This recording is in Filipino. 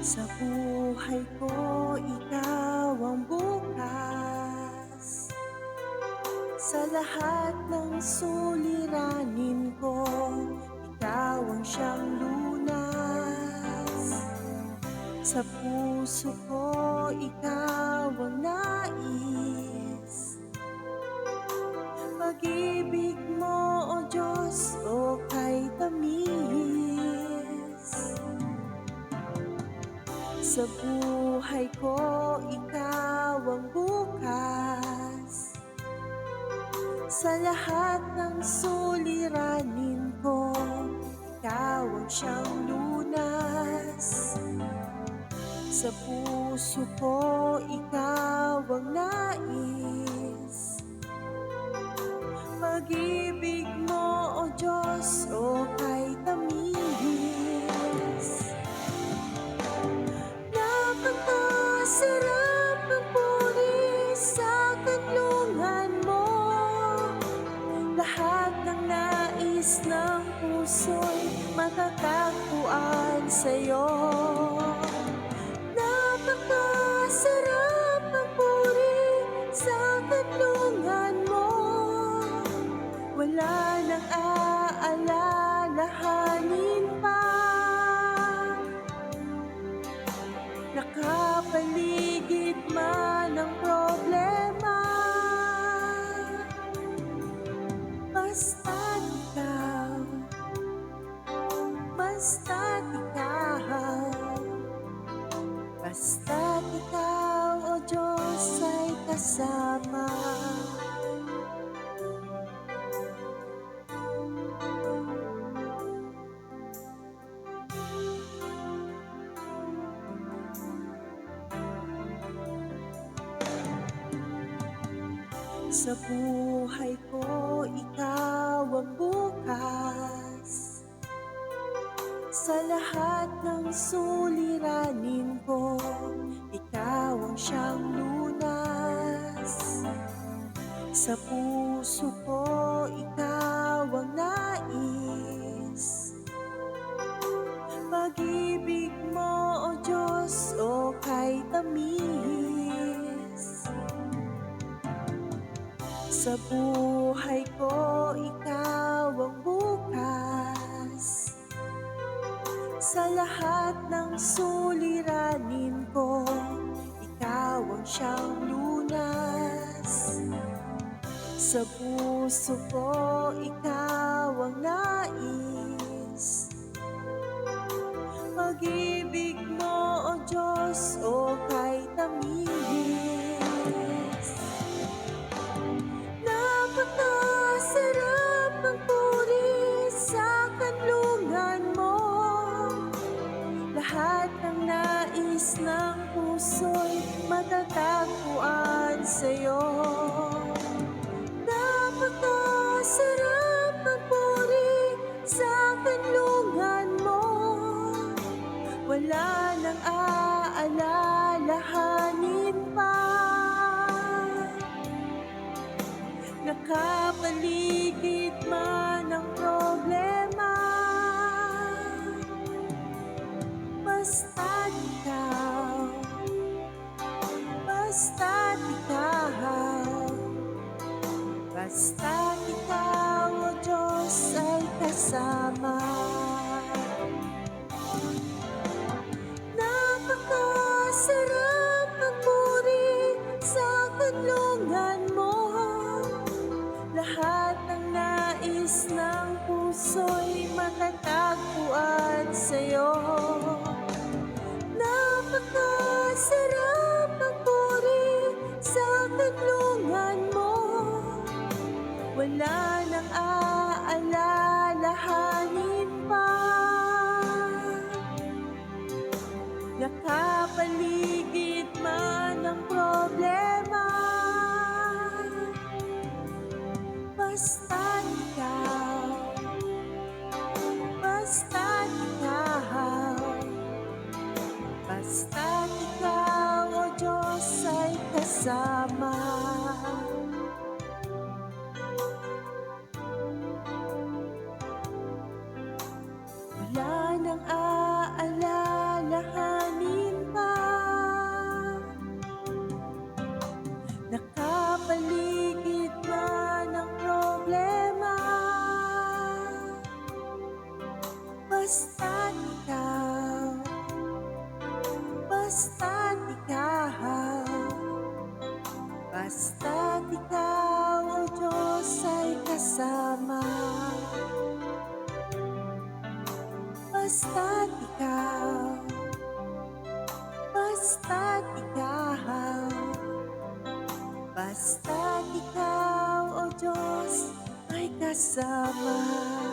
Sa buhay ko, ikaw ang bukas. Sa lahat ng suliranin ko, ikaw ang siyang lunas. Sa puso ko, ikaw ang nais. Pag-ibig mo, O Diyos, o kay tamis. Sa buhay ko, ikaw ang bukas. Sa lahat ng suliranin ko, ikaw ang siyang lunas. Sa puso ko, ikaw ang nais. Pag-ibig mo, O Diyos, o kay tamis. Napakasarap ng puri sa kanlungan mo. Lahat ng nais ng puso'y matatagpuan sa'yo. Napakasarap ng puri sa kanlungan mo. Wala nang aalalahanin pa. Nakapaligid man ang problema, basta't ikaw, basta't ikaw, basta't ikaw, O Diyos, ay kasama. Sa buhay ko, ikaw ang bukas. Sa lahat ng suliranin ko, ikaw ang siyang lunas. Sa puso ko, ikaw ang nais. Pag-ibig mo, O Diyos, o kay tamis. Sa buhay ko, ikaw ang bukas. Sa lahat ng suliranin ko, ikaw ang siyang lunas. Sa puso ko, ikaw ang nais. Pag-ibig mo, O Diyos, o kay tamis. Napakasarap ng puri sa kanlungan mo. Lahat ng nais ng puso'y matatagpuan sa'yo. Napakasarap ng puri sa kanlungan mo. Wala nang aalalahanin pa. Nakapaligid man ang problema, basta't ikaw, basta't ikaw, basta't ikaw, O Diyos, ay kasama. Napakasarap ng puri sa kanlungan mo. Lahat ng nais ng puso'y matatagpuan sa'yo. Napakasarap ng puri sa kanlungan mo. Wala nang aalalahanin pa. Nakapaligid man ang problema, basta't ikaw, basta't ikaw, basta't ikaw, O Diyos, ay kasama. Wala nang aalalahanin kasama. Basta't ikaw, basta't ikaw, basta't ikaw, o Diyos, ay kasama.